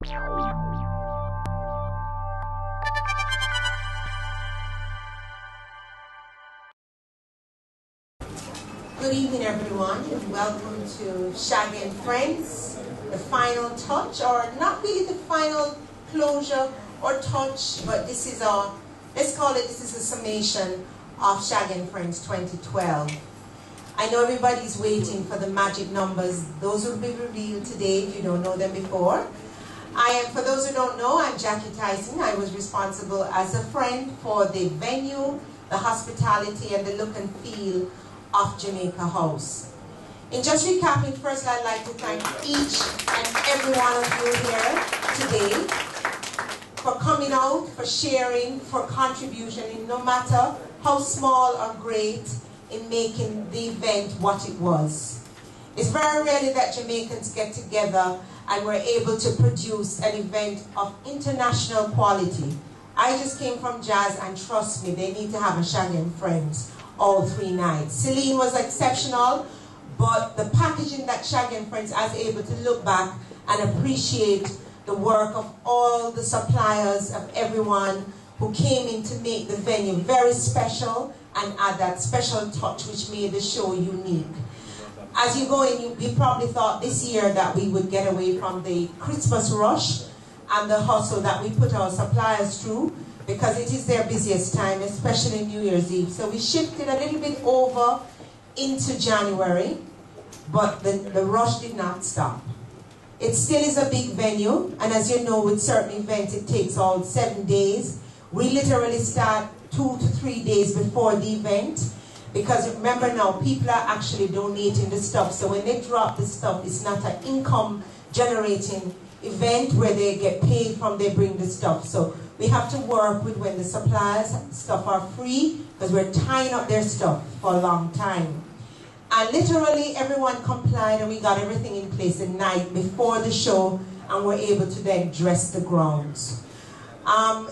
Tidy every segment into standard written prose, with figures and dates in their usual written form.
Good evening, everyone, and welcome to Shaggy and Friends, the final touch, or not really the final closure or touch, but this is a, let's call it, this is a summation of Shaggy and Friends 2012. I know everybody's waiting for the magic numbers. Those will be revealed today if you don't know them before. For those who don't know, I'm Jackie Tyson. I was responsible as a friend for the venue, the hospitality, and the look and feel of Jamaica House. In just recapping, first I'd like to thank each and every one of you here today for coming out, for sharing, for contribution, in no matter how small or great, in making the event what it was. It's very rarely that Jamaicans get together and we're able to produce an event of international quality. I just came from jazz, and trust me, they need to have a Shaggy and Friends all 3 nights. Celine was exceptional, but the packaging that Shaggy and Friends is able to look back and appreciate the work of all the suppliers, of everyone who came in to make the venue very special and add that special touch which made the show unique. As you go in, we probably thought this year that we would get away from the Christmas rush and the hustle that we put our suppliers through, because it is their busiest time, especially New Year's Eve. So we shifted a little bit over into January, but the rush did not stop. It still is a big venue, and as you know, with certain events, it takes all 7 days. We literally start 2 to 3 days before the event, because remember now, people are actually donating the stuff. So when they drop the stuff, it's not an income generating event where they get paid from they bring the stuff. So we have to work with when the suppliers stuff are free, because we're tying up their stuff for a long time. And literally everyone complied, and we got everything in place the night before the show, and we're able to then dress the grounds.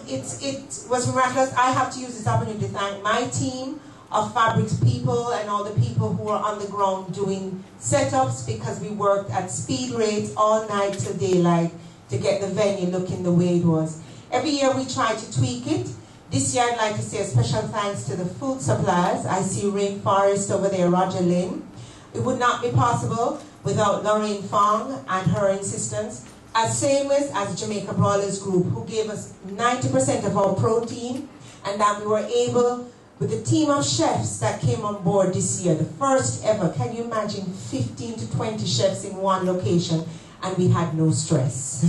It was miraculous. I have to use this opportunity to thank my team of fabrics people and all the people who are on the ground doing setups, because we worked at speed rates all night till daylight to get the venue looking the way it was. Every year we try to tweak it. This year I'd like to say a special thanks to the food suppliers. I see Rainforest over there, Roger Lynn. It would not be possible without Lorraine Fong and her insistence, as same as Jamaica Brawlers Group, who gave us 90% of our protein, and that we were able, with the team of chefs that came on board this year, the first ever, can you imagine 15 to 20 chefs in one location, and we had no stress.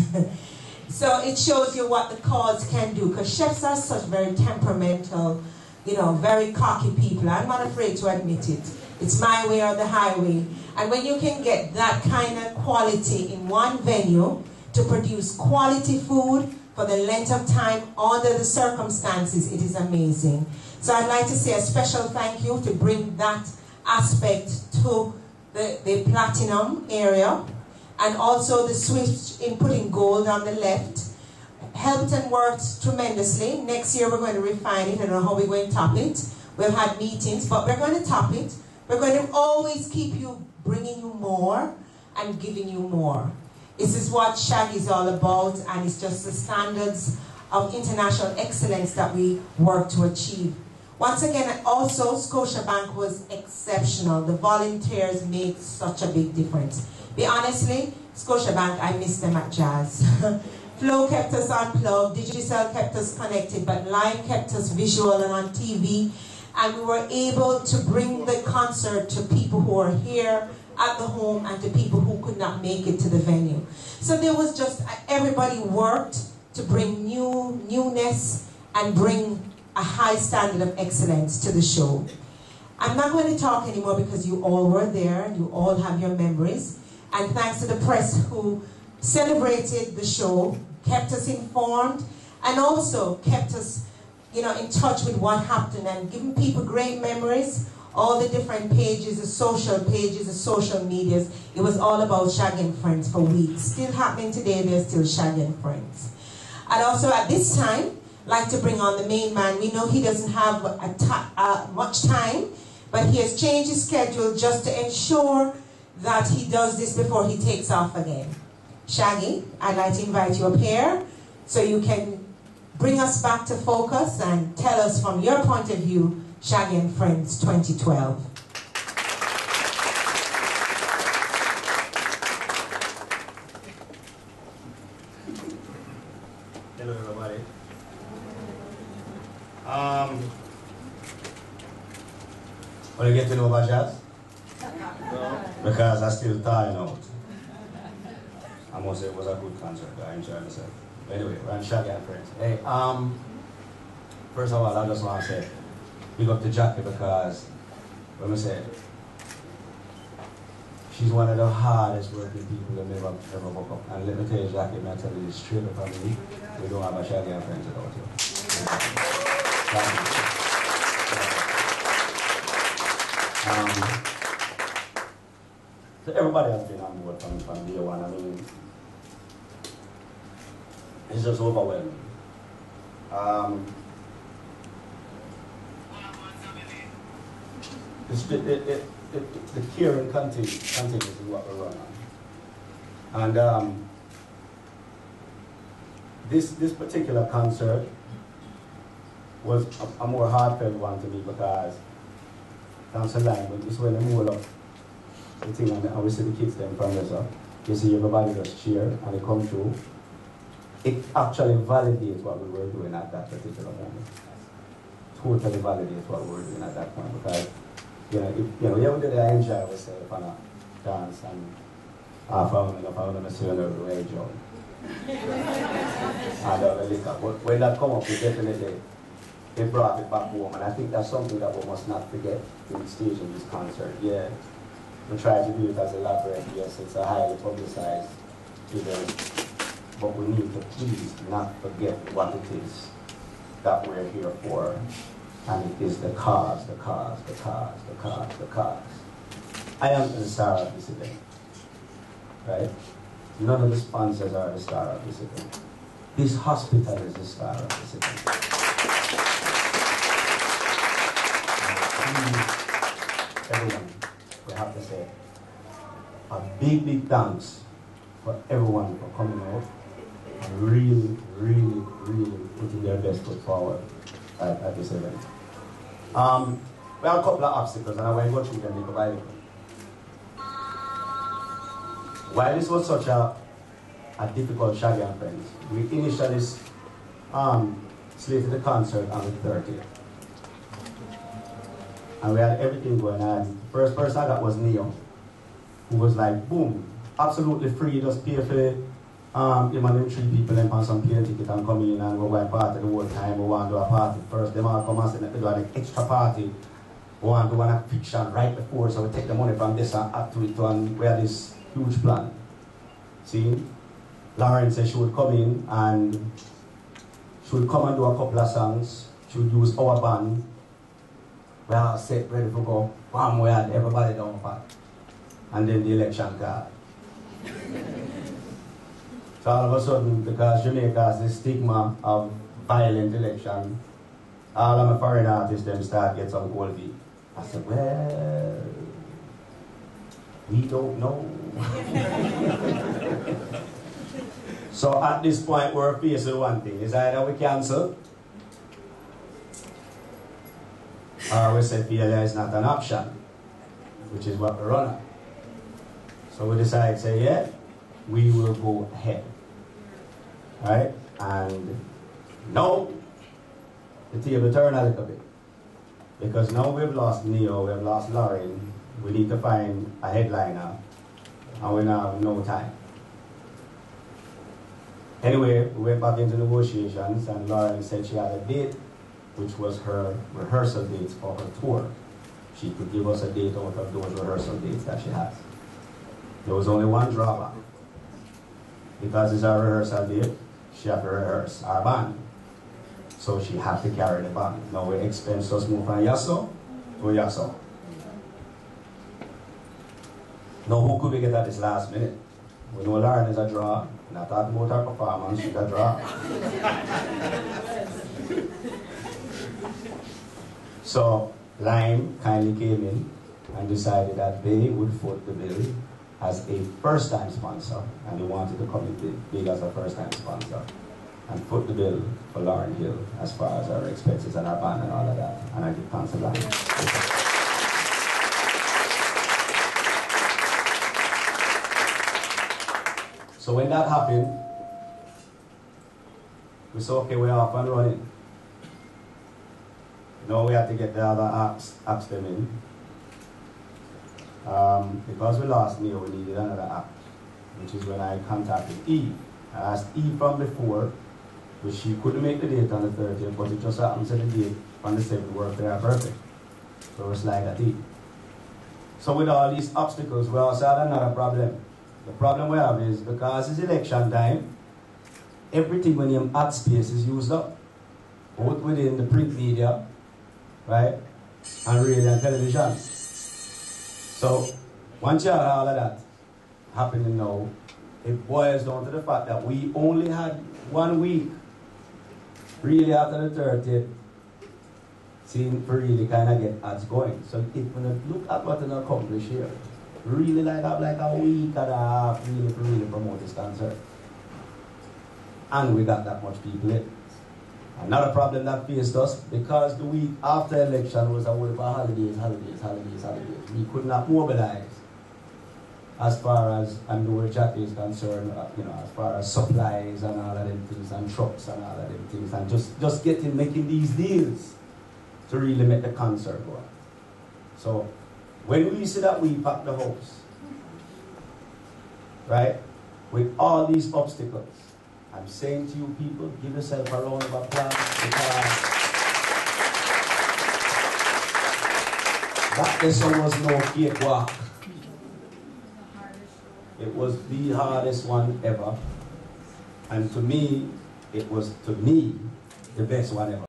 So it shows you what the cause can do, because chefs are such very temperamental, you know, very cocky people. I'm not afraid to admit it. It's my way or the highway. And when you can get that kind of quality in one venue to produce quality food for the length of time under the circumstances, it is amazing. So I'd like to say a special thank you to bring that aspect to the platinum area, and also the switch in putting gold on the left helped and worked tremendously. Next year we're going to refine it. I don't know how we're going to top it. We've had meetings, but we're going to top it. We're going to always keep you, bringing you more and giving you more. This is what Shaggy is all about, and it's just the standards of international excellence that we work to achieve. Once again, also, Scotiabank was exceptional. The volunteers made such a big difference. Be honestly, Scotiabank, I miss them at jazz. Flow kept us unplugged, Digicel kept us connected, but Lime kept us visual and on TV, and we were able to bring the concert to people who are here at the home and to people who could not make it to the venue. So there was just, everybody worked to bring newness and bring a high standard of excellence to the show. I'm not going to talk anymore because you all were there, you all have your memories, and thanks to the press who celebrated the show, kept us informed, and also kept us, you know, in touch with what happened and giving people great memories. All the different pages, the social medias, it was all about Shaggy and Friends for weeks. Still happening today, there's still Shaggy and Friends. And also at this time, like to bring on the main man. We know he doesn't have much time, but he has changed his schedule just to ensure that he does this before he takes off again. Shaggy, I'd like to invite you up here so you can bring us back to focus and tell us from your point of view, Shaggy and Friends 2012. Hello everybody. What do you get to know about jazz? No. Because I still tired out. I must say it was a good concert. I enjoyed myself. Anyway, we're on Shaggy and Friends. Hey, first of all, I just want to say big up to Jackie because, let me say, she's one of the hardest working people that ever woke up. And let me tell you, Jackie, man, I tell you this straight up from me, we don't have a Shaggy and Friends without you. So everybody has been on board from day one. I mean, it's just overwhelming. The care and continues is what we're running on. And this particular concert was a more heartfelt one to me because down the line, when this when the more of the thing and we see the kids them from this up, you see everybody just cheer and they come through. It actually validates what we were doing at that particular moment. Totally validates what we were doing at that point because you ever did I enjoy myself on a dance and I found myself on the radio. And the liquor. But when that come up, it brought it back home, and I think that's something that we must not forget in staging this concert. Yeah, we try to do it as elaborate, yes, it's a highly publicized event, but we need to please not forget what it is that we're here for, and it is the cause, the cause, the cause, the cause, the cause. I am the star of this event, right? None of the sponsors are the star of this event. This hospital is the star of this event. Everyone, we have to say a big, big thanks for everyone for coming out and really, really, really putting their best foot forward at this event. We have a couple of obstacles and I want to go through them little by little. While this was such a difficult Shaggy and Friends, we initially slated the concert on the 30th. And we had everything going on. First person I got was Neo, who was like, boom, absolutely free, just pay for him and them 3 people and some plane ticket and come in and we're going to party the whole time. We want to do a party first. Them all come and say that we do an extra party. We want to do a fiction right before, so we take the money from this and add to it and we had this huge plan. See? Lauren said she would come in and she would come and do a couple of songs. She would use our band. We are set, ready to go. Bam, we had everybody down pat. And then the election card. So all of a sudden, because Jamaica has this stigma of violent election, all of my foreign artists them start get some gold feet. I said, well, we don't know. So at this point, we're facing one thing. It's either we cancel, or we say failure is not an option, which is what we're running. So we decide to say, yeah, we will go ahead. Right? And now, the table turn a little bit. Because now we've lost Neo, we've lost Lauren, we need to find a headliner, and we now have no time. Anyway, we went back into negotiations, and Lauren said she had a date, which was her rehearsal dates for her tour. She could give us a date out of those rehearsal dates that she has. There was only one drawback. Because it's our rehearsal date, she had to rehearse our band. So she had to carry the band. Now we expense us move from Yasso to Yasso. Now who could we get at this last minute? We know Lauren is a draw. We're not talking about her performance, she's a draw. So Lime kindly came in and decided that they would foot the bill as a first-time sponsor, and he wanted to come in big as a first-time sponsor and foot the bill for Lauren Hill as far as our expenses and our band and all of that. And I give thanks to that. So when that happened, we said, okay, we're off and running. Now we had to get the other acts them in. Because we lost Neo, we needed another act, which is when I contacted Eve. I asked Eve from before, but she couldn't make the date on the 30th, but it just happens that the date on the 7th worked there perfect. So it was like that. So with all these obstacles, we also had another problem. The problem we have is because it's election time, everything when your ad space is used up, both within the print media, right, and radio and television. So once you have all of that happening now, it boils down to the fact that we only had 1 week, really after the 30th, seeing for really kind of get ads going. So if when you look at what an accomplished here, really have like a week and a half really to really promote this concert. And we got that much people in. Another problem that faced us, because the week after election was a whole for holidays. We could not mobilize as far as, and where Jackie is concerned, as far as supplies and all of them things, and trucks and all of them things, and just making these deals to really make the concert go on. So when we see that we pack the house, right, with all these obstacles, I'm saying to you people, give yourself a round of applause, because that lesson was no cakewalk. It was the hardest one ever. And to me, it was, the best one ever.